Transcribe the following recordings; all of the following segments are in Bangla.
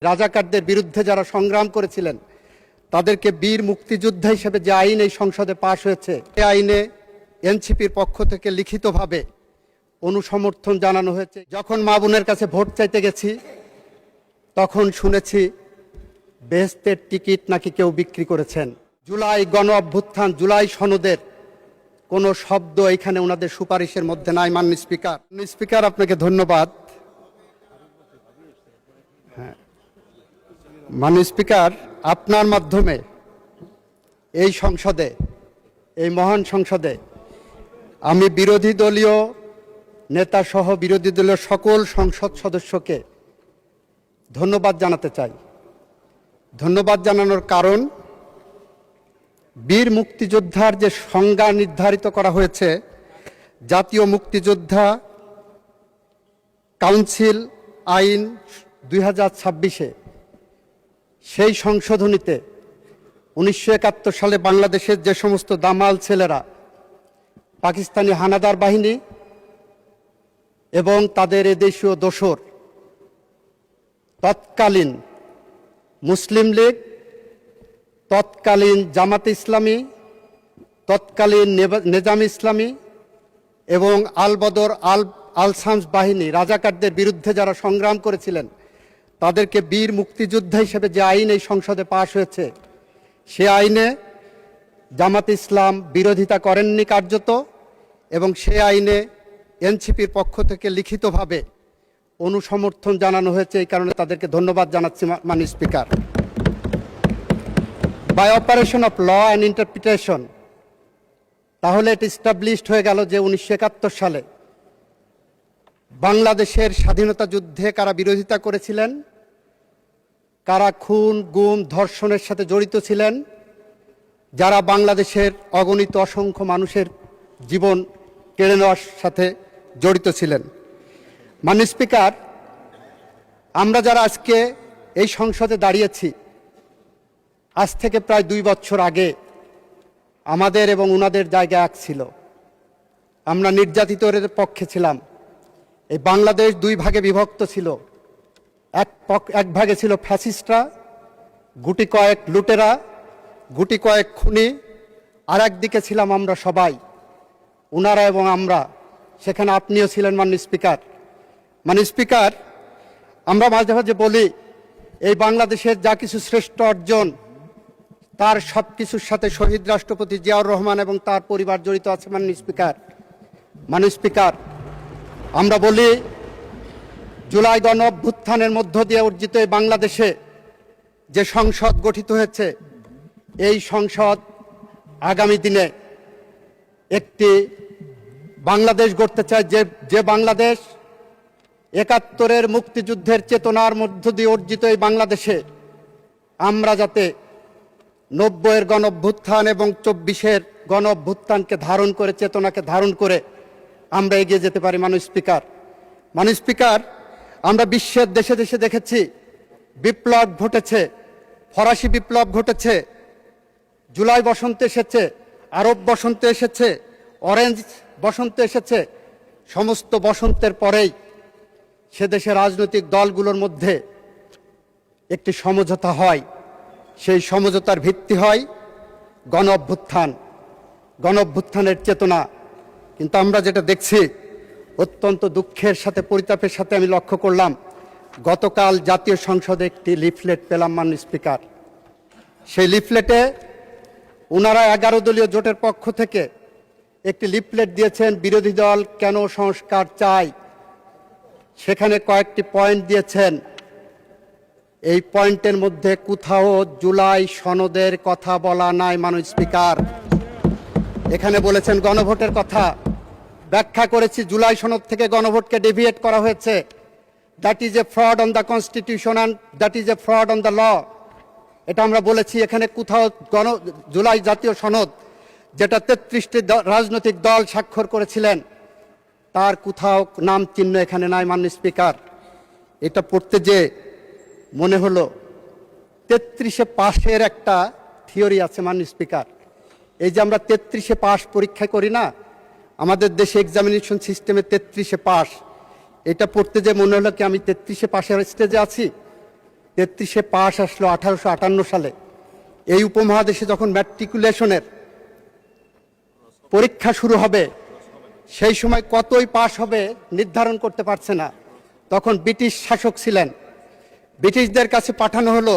রাজাকারদের বিরুদ্ধে যারা সংগ্রাম করেছিলেন তাদেরকে বীর মুক্তিযোদ্ধা হিসেবে যে আইন এই সংসদে পাশ হয়েছে, এই আইনে এনসিপির পক্ষ থেকে লিখিতভাবে অনুসমর্থন জানানো হয়েছে। যখন মা বোনের কাছে ভোট চাইতে গেছি তখন শুনেছি বেহেশতের টিকিট নাকি কেউ বিক্রি করেছেন। জুলাই গণ অভ্যুত্থান, জুলাই সনদের কোনো শব্দ এখানে ওনাদের সুপারিশের মধ্যে নাই। মাননীয় স্পিকার, স্পিকার আপনাকে ধন্যবাদ। হ্যাঁ, মাননীয় স্পিকার, আপনার মাধ্যমে এই সংসদে, এই মহান সংসদে আমি বিরোধী দলীয় নেতা সহ বিরোধী দলীয় সকল সংসদ সদস্যকে ধন্যবাদ জানাতে চাই। ধন্যবাদ জানানোর কারণ, বীর মুক্তিযোদ্ধার যে সংজ্ঞা নির্ধারিত করা হয়েছে জাতীয় মুক্তিযোদ্ধা কাউন্সিল আইন 2026-এ, সেই সংশোধনীতে 1971 সালে বাংলাদেশের যে সমস্ত দামাল ছেলেরা পাকিস্তানি হানাদার বাহিনী এবং তাদের এদেশীয় দোসর, তৎকালীন মুসলিম লীগ, তৎকালীন জামাতে ইসলামী, তৎকালীন নেজাম ইসলামী এবং আলবদর আলসামস বাহিনী, রাজাকারদের বিরুদ্ধে যারা সংগ্রাম করেছিলেন তাদেরকে বীর মুক্তিযোদ্ধা হিসেবে যে আইন এই সংসদে পাশ হয়েছে, সে আইনে জামাতে ইসলাম বিরোধিতা করেননি কার্যত, এবং সে আইনে এনসিপির পক্ষ থেকে লিখিতভাবে অনুসমর্থন জানানো হয়েছে। এই কারণে তাদেরকে ধন্যবাদ জানাচ্ছি। মাননীয় speaker, by operation of law and interpretation, তাহলে এটা ইস্টাবলিশড হয়ে গেল যে 1971 সালে বাংলাদেশের স্বাধীনতা যুদ্ধে কারা বিরোধিতা করেছিলেন, কারা খুন, গুম, ধর্ষণের সাথে জড়িত ছিলেন, যারা বাংলাদেশের অগণিত অসংখ্য মানুষের জীবন কেড়ে নেওয়ার সাথে জড়িত ছিলেন। মাননীয় স্পিকার, আমরা যারা আজকে এই সংসদে দাঁড়িয়েছি, আজ থেকে প্রায় 2 বছর আগে আমাদের এবং ওনাদের জায়গা এক ছিল। আমরা নির্যাতিতদের পক্ষে ছিলাম। এই বাংলাদেশ 2 ভাগে বিভক্ত ছিল। এক ভাগে ছিল ফ্যাসিস্টরা, গুটি কয়েক লুটেরা, গুটি কয়েক খুনি, আর একদিকে ছিলাম আমরা সবাই, ওনারা এবং আমরা। সেখানে আপনিও ছিলেন মাননীয় স্পিকার। মাননীয় স্পিকার, আমরা মাঝে মাঝে বলি এই বাংলাদেশের যা কিছু শ্রেষ্ঠ অর্জন, তার সব কিছুর সাথে শহীদ রাষ্ট্রপতি জিয়াউর রহমান এবং তার পরিবার জড়িত আছে। মাননীয় স্পিকার, মাননীয় স্পিকার, আমরা বলি জুলাই গণ অভ্যুত্থানের মধ্য দিয়ে অর্জিত এই বাংলাদেশে যে সংসদ গঠিত হয়েছে, এই সংসদ আগামী দিনে একটি বাংলাদেশ গড়তে চায়, যে বাংলাদেশ 71-এর মুক্তিযুদ্ধের চেতনার মধ্য দিয়ে অর্জিত এই বাংলাদেশে আমরা যাতে 90-এর গণ অভ্যুত্থান এবং 24-এর গণ অভ্যুত্থানকে ধারণ করে, চেতনাকে ধারণ করে আমরা এগিয়ে যেতে পারি। মাননীয় স্পিকার, মাননীয় স্পিকার, আমরা বিশ্বের দেশে দেশে দেখেছি বিপ্লব ঘটেছে, ফরাসি বিপ্লব ঘটেছে, জুলাই বসন্ত এসেছে, আরব বসন্ত এসেছে, অরেঞ্জ বসন্ত এসেছে। সমস্ত বসন্তের পরেই সে দেশের রাজনৈতিক দলগুলোর মধ্যে একটি সমঝোতা হয়। সেই সমঝোতার ভিত্তি হয় গণ অভ্যুত্থান, গণ অভ্যুত্থানের চেতনা। কিন্তু আমরা যেটা দেখছি, অত্যন্ত দুঃখের সাথে, পরিতাপের সাথে আমি লক্ষ্য করলাম, গতকাল জাতীয় সংসদে একটি লিফলেট পেলাম। মাননীয় স্পিকার, সেই লিফলেটে ওনারা 11 দলীয় জোটের পক্ষ থেকে একটি লিফলেট দিয়েছেন, বিরোধী দল কেন সংস্কার চায়। সেখানে কয়েকটি পয়েন্ট দিয়েছেন। এই পয়েন্টের মধ্যে কোথাও জুলাই সনদের কথা বলা নাই। মাননীয় স্পিকার, এখানে বলেছেন গণভোটের কথা। ব্যাখ্যা করেছি, জুলাই সনদ থেকে গণভোটকে ডেভিয়েট করা হয়েছে। That is a fraud on the constitution and that is a fraud on the law. এটা আমরা বলেছি। এখানে কোথাও জুলাই জাতীয় সনদ, যেটা 33টি রাজনৈতিক দল স্বাক্ষর করেছিলেন, তার কোথাও নাম চিহ্ন এখানে নাই। মাননীয় স্পিকার, এটা পড়তে যে মনে হলো 33-এ পাশের একটা থিওরি আছে। মাননীয় স্পিকার, এই যে আমরা 33-এ পাশ পরীক্ষা করি না, আমাদের দেশে এক্সামিনেশন সিস্টেমে 33-এ পাশ, এটা পড়তে যে মনে হলো কি আমি 33-এ পাশের স্টেজে আছি। 33-এ পাশ আসলো 1858 সালে। এই উপমহাদেশে যখন ম্যাট্রিকুলেশনের পরীক্ষা শুরু হবে, সেই সময় কতই পাশ হবে নির্ধারণ করতে পারছে না। তখন ব্রিটিশ শাসক ছিলেন, ব্রিটিশদের কাছে পাঠানো হলো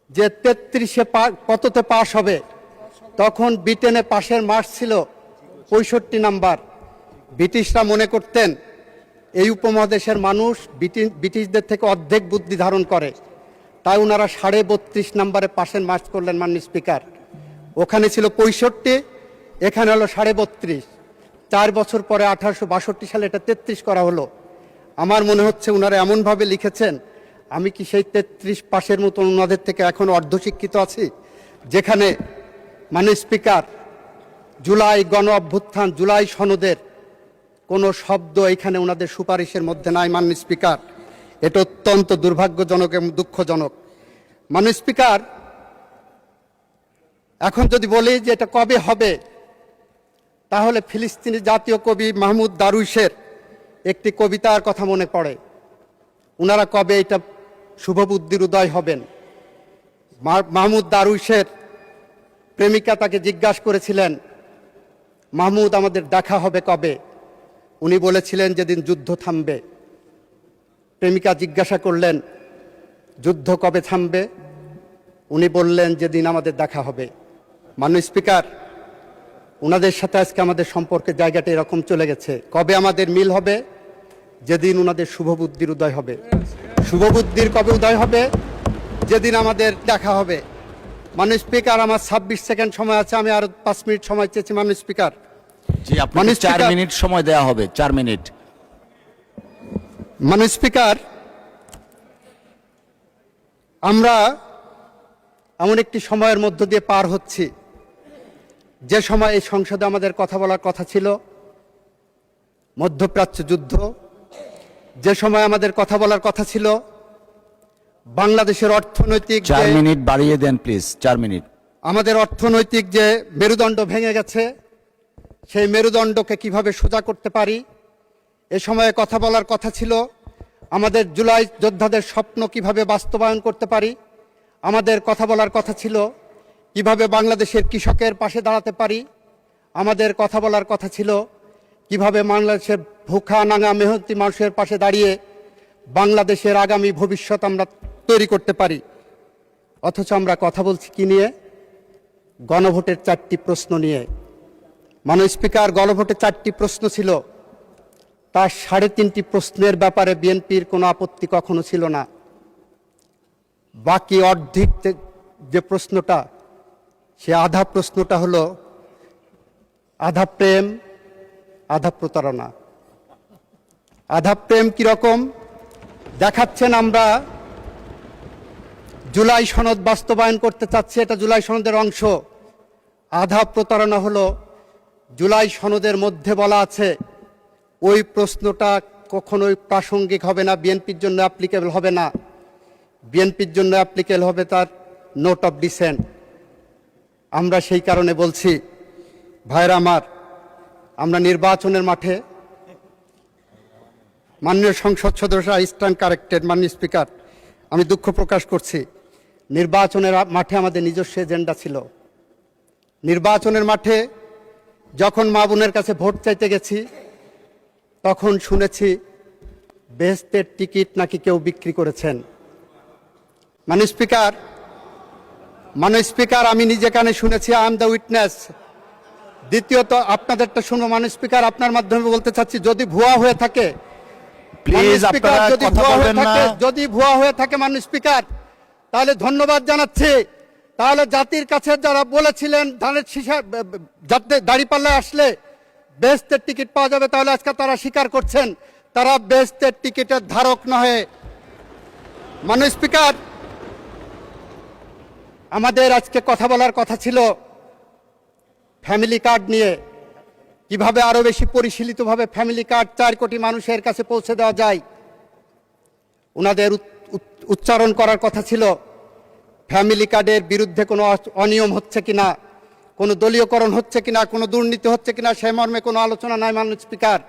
যে 33-এ কততে পাশ হবে। তখন ব্রিটেনে পাশের মার্কস ছিল 65 নাম্বার। ব্রিটিশরা মনে করতেন এই উপমহাদেশের মানুষ ব্রিটিশদের থেকে অর্ধেক বুদ্ধি ধারণ করে, তাই ওনারা 32.5 নাম্বারে পাশের মার্কস করলেন মাননীয় স্পিকার। ওখানে ছিল 65, এখানে হলো 32.5। 4 বছর পরে 1862 সালে এটা 33 করা হলো। আমার মনে হচ্ছে ওনারা এমনভাবে লিখেছেন, আমি কি সেই 33 পাশের মতন ওনাদের থেকে এখন অর্ধশিক্ষিত আছি? যেখানে মাননীয় স্পিকার জুলাই গণ অভ্যুত্থান, জুলাই সনদের কোনো শব্দ এখানে ওনাদের সুপারিশের মধ্যে নাই। মাননীয় স্পিকার, এটা অত্যন্ত দুর্ভাগ্যজনক এবং দুঃখজনক। মাননীয় স্পিকার, এখন যদি বলি যে এটা কবে হবে, তাহলে ফিলিস্তিনি জাতীয় কবি মাহমুদ দারুইশের একটি কবিতার কথা মনে পড়ে। ওনারা কবে এটা শুভবুদ্ধির উদয় হবেন? মাহমুদ দারুইশের প্রেমিকা তাকে জিজ্ঞাসা করেছিলেন, মাহমুদ আমাদের দেখা হবে কবে? উনি বলেছিলেন যেদিন যুদ্ধ থামবে। প্রেমিকা জিজ্ঞাসা করলেন, যুদ্ধ কবে থামবে? উনি বললেন যেদিন আমাদের দেখা হবে। মাননীয় স্পিকার, ওনাদের সাথে আজকে আমাদের সম্পর্কের জায়গাটা এরকম চলে গেছে। কবে আমাদের মিল হবে? যেদিন ওনাদের শুভবুদ্ধির উদয় হবে। শুভবুদ্ধির কবে উদয় হবে? যেদিন আমাদের দেখা হবে। মাননীয় স্পিকার, আমার 26 সেকেন্ড সময় আছে, আমি আরো 5 মিনিট সময় চেয়েছি। মাননীয় স্পিকার, জি, আপনাকে 4 মিনিট সময় দেওয়া হবে। 4 মিনিট। মাননীয় স্পিকার, আমরা এমন একটি সময়ের মধ্য দিয়ে পার হচ্ছি, যে সময় এই সংসদে আমাদের কথা বলার কথা ছিল মধ্যপ্রাচ্য যুদ্ধ, যে সময় আমাদের কথা বলার কথা ছিল বাংলাদেশের অর্থনৈতিক। 4 মিনিট বাড়িয়ে দেন প্লিজ। 4 মিনিট। আমাদের অর্থনৈতিক যে মেরুদণ্ড ভেঙে গেছে, সেই মেরুদণ্ডকে কিভাবে সোজা করতে পারি, এ সময়ে কথা বলার কথা ছিল আমাদের জুলাই যোদ্ধাদের স্বপ্ন কিভাবে বাস্তবায়ন করতে পারি। আমাদের কথা বলার কথা ছিল কিভাবে বাংলাদেশের কৃষকের পাশে দাঁড়াতে পারি। আমাদের কথা বলার কথা ছিল কিভাবে বাংলাদেশের ভুখা নাঙা মেহনতি মানুষের পাশে দাঁড়িয়ে বাংলাদেশের আগামী ভবিষ্যৎ আমরা তৈরি করতে পারি। অথচ আমরা কথা বলছি কি নিয়ে? গণভোটের 4টি প্রশ্ন নিয়ে। মাননীয় স্পিকার, গণভোটে 4টি প্রশ্ন ছিল, তার 3.5টি প্রশ্নের ব্যাপারে বিএনপির কোনো আপত্তি কখনো ছিল না। বাকি অর্ধেক যে প্রশ্নটা, সে আধা প্রশ্নটা হলো আধা প্রেম আধা প্রতারণা। আধা প্রেম কিরকম দেখাচ্ছেন? আমরা জুলাই সনদ বাস্তবায়ন করতে চাচ্ছি, এটা জুলাই সনদের অংশ। আধা প্রতারণা হলো জুলাই সনদের মধ্যে বলা আছে ওই প্রশ্নটা কখনোই প্রাসঙ্গিক হবে না, বিএনপির জন্য অ্যাপ্লিকেবল হবে না। বিএনপির জন্য অ্যাপ্লিকেবল হবে তার নোট অফ ডিসেন্ট। আমরা সেই কারণে বলছি, ভাইরা আমার, আমরা নির্বাচনের মাঠে, মাননীয় সংসদ সদস্য স্ট্যান্ড কারেক্টেড। মাননীয় স্পিকার, আমি দুঃখ প্রকাশ করছি, নির্বাচনের মাঠে আমাদের নিজস্ব এজেন্ডা ছিল। নির্বাচনের মাঠে যখন মা বোনের কাছে ভোট চাইতে গেছি, তখন শুনেছি বেহেশতের টিকিট নাকি কেউ বিক্রি করেছেন। মাননীয় স্পিকার, আমি নিজে কানে শুনেছি, আই এম দ্য উইটনেস। দ্বিতীয়ত, আপনাদেরটা শুনো। মাননীয় স্পিকার, আপনার মাধ্যমে বলতে চাচ্ছি, যদি ভুয়া হয়ে থাকে, প্লিজ আপনারা কথা বলবেন না। যদি ভুয়া হয়ে থাকে মাননীয় স্পিকার, তাহলে ধন্যবাদ জানাচ্ছি। তাহলে জাতির কাছে যারা বলেছিলেন ধানের শীষা দাঁড়িপাল্লায় আসলে বেহেশতের টিকিট পাওয়া যাবে, তাহলে আজকে তারা স্বীকার করছেন তারা বেহেশতের টিকিটের ধারক নহে। মাননীয় স্পিকার, আমাদের আজকে কথা বলার কথা ছিল ফ্যামিলি কার্ড নিয়ে, কিভাবে আরো বেশি পরিশীলিতভাবে ফ্যামিলি কার্ড 4 কোটি মানুষের কাছে পৌঁছে দেওয়া যায়। ওনাদের উচ্চারণ করার কথা ছিল ফ্যামিলি কার্ডের বিরুদ্ধে কোনো অনিয়ম হচ্ছে কিনা, কোনো দলীয়করণ হচ্ছে কিনা, কোনো দুর্নীতি হচ্ছে কিনা, সে মর্মে কোনো আলোচনা নাই। মাননীয় স্পিকার,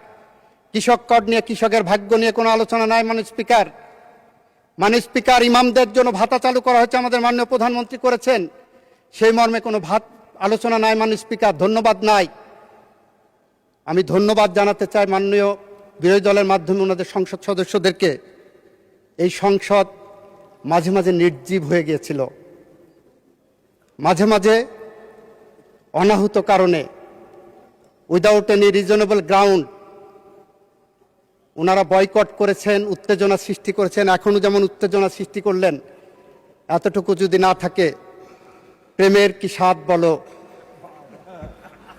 কৃষক কার্ড নিয়ে, কৃষকের ভাগ্য নিয়ে কোনো আলোচনা নাই। মাননীয় স্পিকার, মাননীয় স্পিকার, ইমামদের জন্য ভাতা চালু করা হয়েছে, আমাদের মাননীয় প্রধানমন্ত্রী করেছেন, সেই মর্মে কোনো আলোচনা নাই মাননীয় স্পিকার, ধন্যবাদ নাই। আমি ধন্যবাদ জানাতে চাই মাননীয় বিরোধী দলের মাধ্যমে ওনাদের সংসদ সদস্যদেরকে। এই সংসদ মাঝে মাঝে নির্জীব হয়ে গিয়েছিল, মাঝে মাঝে অনাহুত কারণে, উইদাউট এনি রিজনেবল গ্রাউন্ড ওনারা বয়কট করেছেন, উত্তেজনা সৃষ্টি করেছেন। এখনও যেমন উত্তেজনা সৃষ্টি করলেন, এতটুকু যদি না থাকে, প্রেমের কি স্বাদ বলো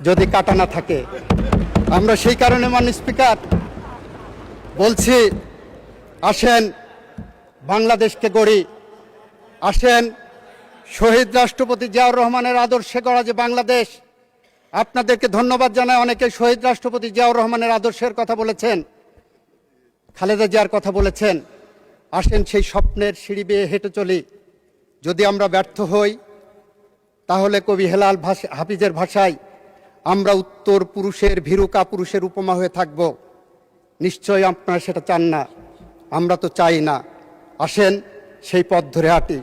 যদি কাটা না থাকে। আমরা সেই কারণে মাননীয় স্পিকার বলছি, আসেন বাংলাদেশকে গড়ি, আসেন শহীদ রাষ্ট্রপতি জিয়াউর রহমানের আদর্শে গড়া যে বাংলাদেশ। আপনাদেরকে ধন্যবাদ জানাই, অনেকে শহীদ রাষ্ট্রপতি জিয়াউর রহমানের আদর্শের কথা বলেছেন, খালেদা জিয়ার কথা বলেছেন। আসেন সেই স্বপ্নের সিঁড়ি বেয়ে হেঁটে চলি। যদি আমরা ব্যর্থ হই, তাহলে কবি হেলাল হাফিজের ভাষায় আমরা উত্তর পুরুষের ভীরু কাপুরুষের উপমা হয়ে থাকব। নিশ্চয়ই আপনারা সেটা চান না, আমরা তো চাই না। আসেন সেই পথ ধরে হাঁটি।